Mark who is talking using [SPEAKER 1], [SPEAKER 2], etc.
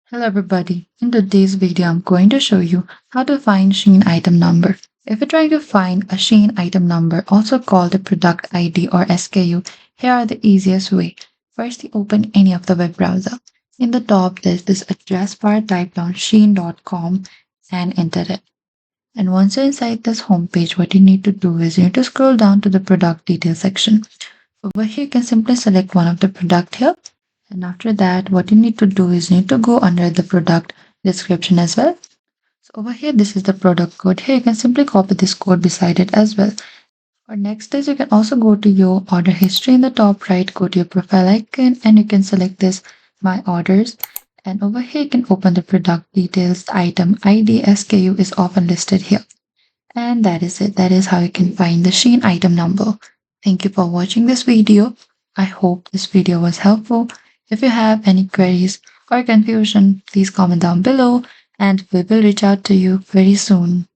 [SPEAKER 1] Hello everybody. In today's video, I'm going to show you how to find SHEIN item number. If you're trying to find a SHEIN item number, also called the product ID or SKU, here are the easiest way. First, you open any of the web browser. In the top, there's this address bar. Type down shein.com and enter it. And once you're inside this homepage, what you need to do is you need to scroll down to the product details section. Over here, you can simply select one of the product here. And after that, what you need to do is you need to go under the product description as well. So over here, this is the product code. Here, you can simply copy this code beside it as well. Or next is you can also go to your order history in the top right, go to your profile icon, and you can select this My Orders. And over here, you can open the product details, the item ID, SKU is often listed here. And that is it. That is how you can find the SHEIN item number. Thank you for watching this video. I hope this video was helpful. If you have any queries or confusion, please comment down below and we will reach out to you very soon.